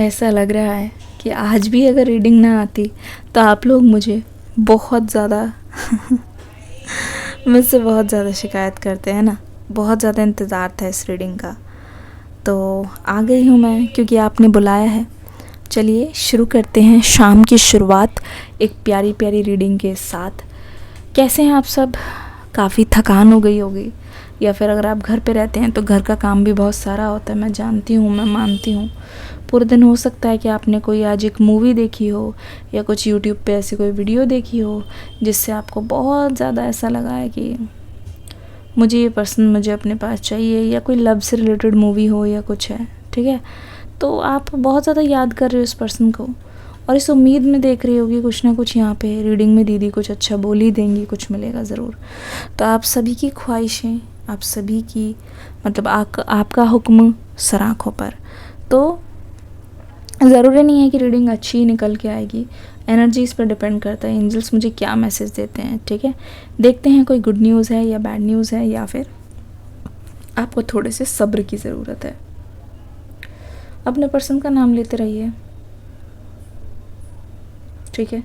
ऐसा लग रहा है कि आज भी अगर रीडिंग ना आती तो आप लोग मुझे बहुत ज़्यादा मुझसे बहुत ज़्यादा शिकायत करते हैं ना। बहुत ज़्यादा इंतज़ार था इस रीडिंग का, तो आ गई हूँ मैं क्योंकि आपने बुलाया है। चलिए शुरू करते हैं शाम की शुरुआत एक प्यारी प्यारी रीडिंग के साथ। कैसे हैं आप सब? काफ़ी थकान हो गई होगी, या फिर अगर आप घर पे रहते हैं तो घर का काम भी बहुत सारा होता है। मैं जानती हूँ, मैं मानती हूँ। पूरे दिन हो सकता है कि आपने कोई आज एक मूवी देखी हो या कुछ यूट्यूब पे ऐसी कोई वीडियो देखी हो जिससे आपको बहुत ज़्यादा ऐसा लगा है कि मुझे ये पर्सन मुझे अपने पास चाहिए, या कोई लव से रिलेटेड मूवी हो या कुछ है, ठीक है। तो आप बहुत ज़्यादा याद कर रहे हो इस पर्सन को और इस उम्मीद में देख रही होगी कुछ ना कुछ यहाँ पे रीडिंग में दीदी कुछ अच्छा बोल ही देंगी, कुछ मिलेगा ज़रूर। तो आप सभी की ख्वाहिशें, आप सभी की मतलब आपका हुक्म सर आँखों पर। तो ज़रूरी नहीं है कि रीडिंग अच्छी ही निकल के आएगी, एनर्जीज़ पर डिपेंड करता है एंजल्स मुझे क्या मैसेज देते हैं, ठीक है। देखते हैं कोई गुड न्यूज़ है या बैड न्यूज़ है, या फिर आपको थोड़े से सब्र की ज़रूरत है। अपने पर्सन का नाम लेते रहिए, ठीक है।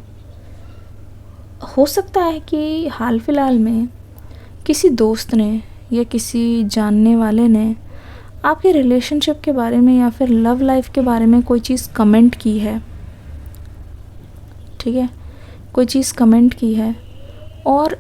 हो सकता है कि हाल फिलहाल में किसी दोस्त ने या किसी जानने वाले ने आपके रिलेशनशिप के बारे में या फिर लव लाइफ के बारे में कोई चीज़ कमेंट की है, ठीक है। कोई चीज़ कमेंट की है और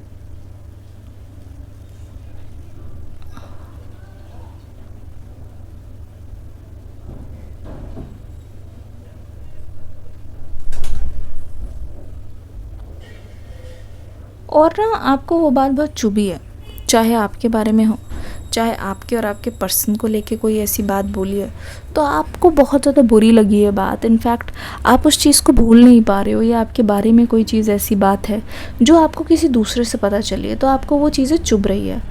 ना आपको वो बात बहुत चुभी है, चाहे आपके बारे में हो, चाहे आपके और आपके पर्सन को लेके कोई ऐसी बात बोली है तो आपको बहुत ज़्यादा बुरी लगी है बात। इनफैक्ट आप उस चीज़ को भूल नहीं पा रहे हो, या आपके बारे में कोई चीज़ ऐसी बात है जो आपको किसी दूसरे से पता चली है, तो आपको वो चीज़ें चुभ रही है।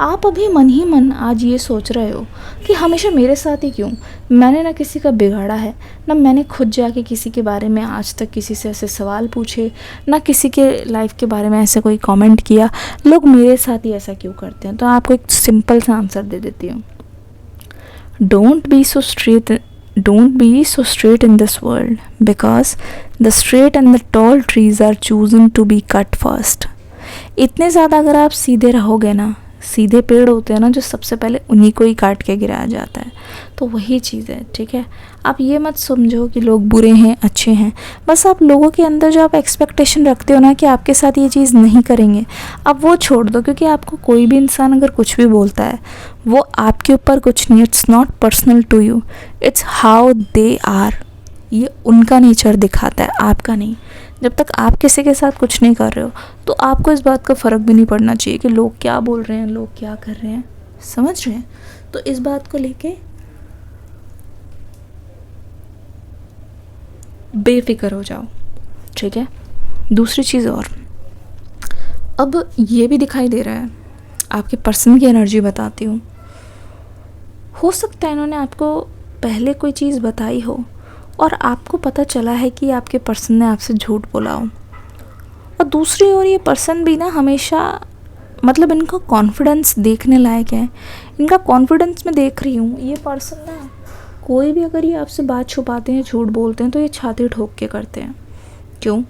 आप अभी मन ही मन आज ये सोच रहे हो कि हमेशा मेरे साथ ही क्यों, मैंने ना किसी का बिगाड़ा है, ना मैंने खुद जाके किसी के बारे में आज तक किसी से ऐसे सवाल पूछे, ना किसी के लाइफ के बारे में ऐसे कोई कमेंट किया, लोग मेरे साथ ही ऐसा क्यों करते हैं। तो आपको एक सिंपल सा आंसर दे देती हूँ, don't be so straight in this world, because the straight and the tall trees are chosen to be cut first. इतने ज़्यादा अगर आप सीधे रहोगे ना, सीधे पेड़ होते हैं ना जो सबसे पहले उन्हीं को ही काट के गिराया जाता है, तो वही चीज़ है, ठीक है। आप ये मत समझो कि लोग बुरे हैं अच्छे हैं, बस आप लोगों के अंदर जो आप एक्सपेक्टेशन रखते हो ना कि आपके साथ ये चीज़ नहीं करेंगे, अब वो छोड़ दो। क्योंकि आपको कोई भी इंसान अगर कुछ भी बोलता है वो आपके ऊपर कुछ नहीं, it's not personal to you, it's how they are. ये उनका नेचर दिखाता है, आपका नहीं। जब तक आप किसी के साथ कुछ नहीं कर रहे हो तो आपको इस बात का फ़र्क भी नहीं पड़ना चाहिए कि लोग क्या बोल रहे हैं, लोग क्या कर रहे हैं, समझ रहे हैं। तो इस बात को लेके बेफिक्र हो जाओ, ठीक है। दूसरी चीज़ और, अब ये भी दिखाई दे रहा है, आपके पर्सन की एनर्जी बताती हूँ। हो सकता है इन्होंने आपको पहले कोई चीज़ बताई हो और आपको पता चला है कि आपके पर्सन ने आपसे झूठ बोला हो, और दूसरी ओर ये पर्सन भी ना हमेशा मतलब इनका कॉन्फिडेंस देखने लायक है। इनका कॉन्फिडेंस मैं देख रही हूँ, ये पर्सन ना कोई भी अगर ये आपसे बात छुपाते हैं, झूठ बोलते हैं, तो ये छाती ठोक के करते हैं। क्यों?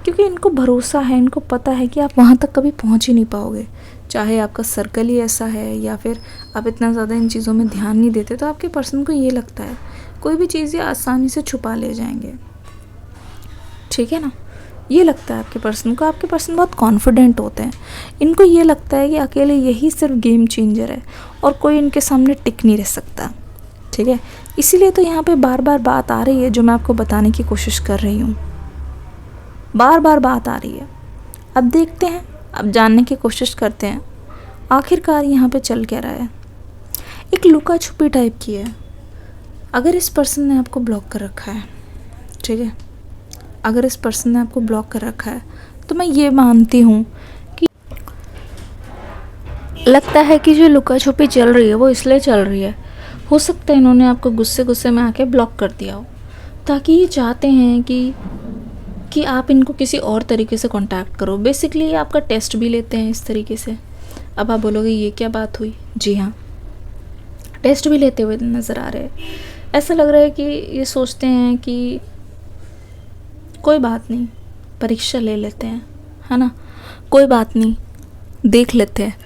क्योंकि इनको भरोसा है, इनको पता है कि आप वहाँ तक कभी पहुँच ही नहीं पाओगे। चाहे आपका सर्कल ही ऐसा है या फिर आप इतना ज़्यादा इन चीज़ों में ध्यान नहीं देते, तो आपके पर्सन को ये लगता है कोई भी चीज़ ये आसानी से छुपा ले जाएंगे, ठीक है ना। ये लगता है आपके पर्सन को। आपके पर्सन बहुत कॉन्फिडेंट होते हैं, इनको ये लगता है कि अकेले यही सिर्फ गेम चेंजर है और कोई इनके सामने टिक नहीं रह सकता, ठीक है। इसीलिए तो यहाँ पे बार बार बात आ रही है जो मैं आपको बताने की कोशिश कर रही हूँ, बार बार बात आ रही है। अब देखते हैं, अब जानने की कोशिश करते हैं आखिरकार यहाँ पे चल क्या रहा है। एक लुका छुपी टाइप की है। अगर इस पर्सन ने आपको ब्लॉक कर रखा है, ठीक है, अगर इस पर्सन ने आपको ब्लॉक कर रखा है तो मैं ये मानती हूँ कि लगता है कि जो लुका छुपी चल रही है वो इसलिए चल रही है, हो सकता है इन्होंने आपको गुस्से गुस्से में आके ब्लॉक कर दिया हो, ताकि ये चाहते हैं कि आप इनको किसी और तरीके से कांटेक्ट करो। बेसिकली ये आपका टेस्ट भी लेते हैं इस तरीके से। अब आप बोलोगे ये क्या बात हुई? जी हाँ, टेस्ट भी लेते हुए नज़र आ रहे हैं। ऐसा लग रहा है कि ये सोचते हैं कि कोई बात नहीं, परीक्षा ले लेते हैं, है ना, कोई बात नहीं, देख लेते हैं।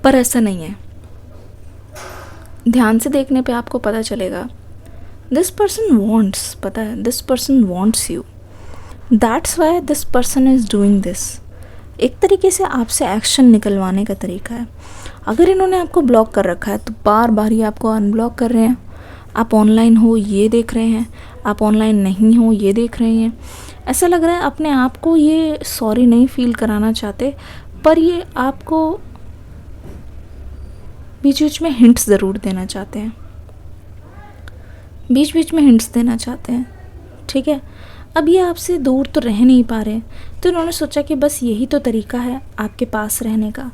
पर ऐसा नहीं है। ध्यान से देखने पे आपको पता चलेगा दिस पर्सन वॉन्ट्स, पता है, this person wants you, that's why this person is doing this. एक तरीके से आपसे एक्शन निकलवाने का तरीका है। अगर इन्होंने आपको ब्लॉक कर रखा है तो बार बार ये आपको अनब्लॉक कर रहे हैं। आप ऑनलाइन हो ये देख रहे हैं, आप ऑनलाइन नहीं हो ये देख रहे हैं। ऐसा लग रहा है अपने आप को ये सॉरी नहीं फील कराना चाहते, पर ये आपको बीच बीच में हिंट्स ज़रूर देना चाहते हैं, बीच बीच में हिंट्स देना चाहते हैं। ठीक है, अब ये आपसे दूर तो रह नहीं पा रहे, तो इन्होंने सोचा कि बस यही तो तरीका है आपके पास रहने का।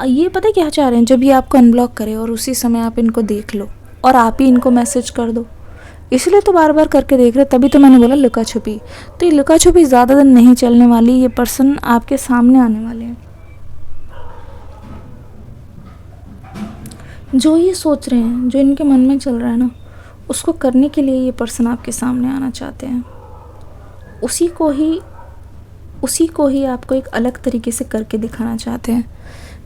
ये पता है क्या चाह रहे हैं, जब ये आपको अनब्लॉक करे और उसी समय आप इनको देख लो और आप ही इनको मैसेज कर दो, इसलिए तो बार बार करके देख रहे। तभी तो मैंने बोला लुका छुपी। तो ये लुका छुपी ज़्यादा दिन नहीं चलने वाली, ये पर्सन आपके सामने आने वाले हैं। जो ये सोच रहे हैं, जो इनके मन में चल रहा है ना, उसको करने के लिए ये पर्सन आपके सामने आना चाहते हैं। उसी को ही आपको एक अलग तरीके से करके दिखाना चाहते हैं।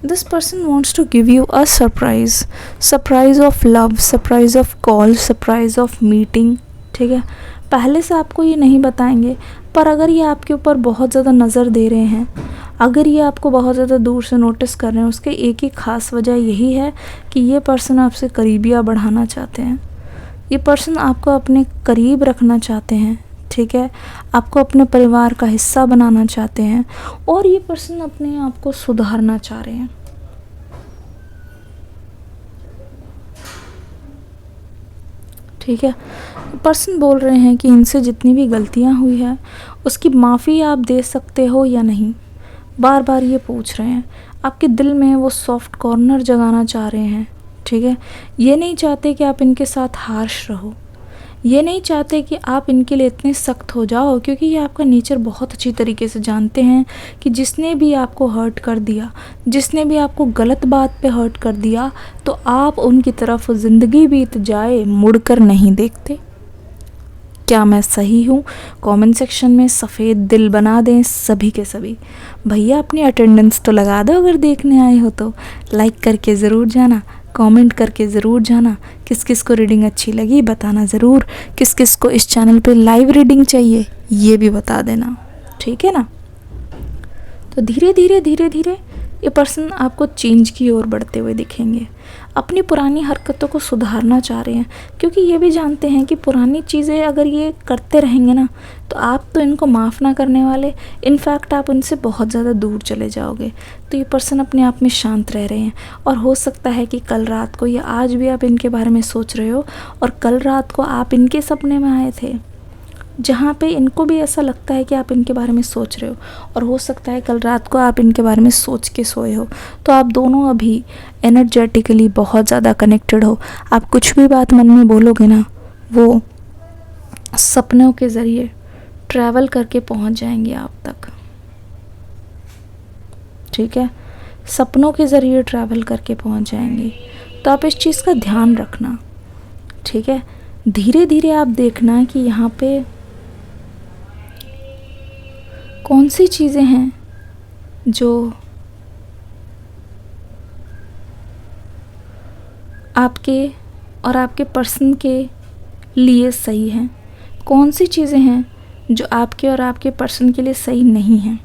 This person wants to give you a surprise, surprise of love, surprise of call, surprise of meeting. ठीक है, पहले से आपको ये नहीं बताएंगे, पर अगर ये आपके ऊपर बहुत ज़्यादा नज़र दे रहे हैं, अगर ये आपको बहुत ज़्यादा दूर से नोटिस कर रहे हैं, उसके एक ही ख़ास वजह यही है कि ये पर्सन आपसे करीबियाँ बढ़ाना चाहते हैं। ये पर्सन आपको अपने करीब रखना चाहते हैं। ठीक है, आपको अपने परिवार का हिस्सा बनाना चाहते हैं, और ये पर्सन अपने आप को सुधारना चाह रहे हैं। ठीक है, पर्सन बोल रहे हैं कि इनसे जितनी भी गलतियां हुई है उसकी माफ़ी आप दे सकते हो या नहीं, बार बार ये पूछ रहे हैं। आपके दिल में वो सॉफ्ट कॉर्नर जगाना चाह रहे हैं। ठीक है, ये नहीं चाहते कि आप इनके साथ हार्श रहो, ये नहीं चाहते कि आप इनके लिए इतने सख्त हो जाओ, क्योंकि ये आपका नेचर बहुत अच्छी तरीके से जानते हैं कि जिसने भी आपको हर्ट कर दिया, जिसने भी आपको गलत बात पे हर्ट कर दिया, तो आप उनकी तरफ ज़िंदगी बीत जाए मुड़कर नहीं देखते। क्या मैं सही हूँ? कमेंट सेक्शन में सफ़ेद दिल बना दें सभी के सभी। भैया अपनी अटेंडेंस तो लगा दो, अगर देखने आए हो तो लाइक करके ज़रूर जाना, कमेंट करके ज़रूर जाना। किस किस को रीडिंग अच्छी लगी बताना ज़रूर, किस किस को इस चैनल पे लाइव रीडिंग चाहिए ये भी बता देना। ठीक है ना। तो धीरे धीरे ये पर्सन आपको चेंज की ओर बढ़ते हुए दिखेंगे। अपनी पुरानी हरकतों को सुधारना चाह रहे हैं, क्योंकि ये भी जानते हैं कि पुरानी चीज़ें अगर ये करते रहेंगे ना, तो आप तो इनको माफ़ ना करने वाले, इनफैक्ट आप उनसे बहुत ज़्यादा दूर चले जाओगे। तो ये पर्सन अपने आप में शांत रह रहे हैं, और हो सकता है कि कल रात को या आज भी आप इनके बारे में सोच रहे हो, और कल रात को आप इनके सपने में आए थे, जहाँ पे इनको भी ऐसा लगता है कि आप इनके बारे में सोच रहे हो, और हो सकता है कल रात को आप इनके बारे में सोच के सोए हो। तो आप दोनों अभी एनर्जेटिकली बहुत ज़्यादा कनेक्टेड हो। आप कुछ भी बात मन में बोलोगे ना, वो सपनों के ज़रिए ट्रैवल करके पहुँच जाएंगे आप तक। ठीक है, सपनों के ज़रिए ट्रैवल करके पहुँच जाएंगे। तो आप इस चीज़ का ध्यान रखना। ठीक है, धीरे धीरे आप देखना कि यहाँ पे कौन सी चीज़ें हैं जो आपके और आपके पर्सन के लिए सही हैं, कौन सी चीज़ें हैं जो आपके और आपके पर्सन के लिए सही नहीं हैं।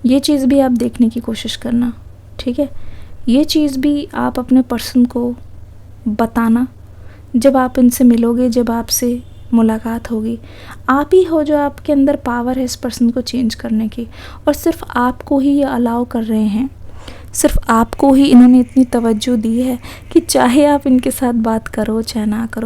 ये चीज़ भी आप देखने की कोशिश करना। ठीक है, ये चीज़ भी आप अपने पर्सन को बताना जब आप इनसे मिलोगे, जब आपसे मुलाकात होगी। आप ही हो जो आपके अंदर पावर है इस पर्सन को चेंज करने की, और सिर्फ आपको ही ये अलाउ कर रहे हैं, सिर्फ आपको ही इन्होंने इतनी तवज्जो दी है कि चाहे आप इनके साथ बात करो चाहे ना करो,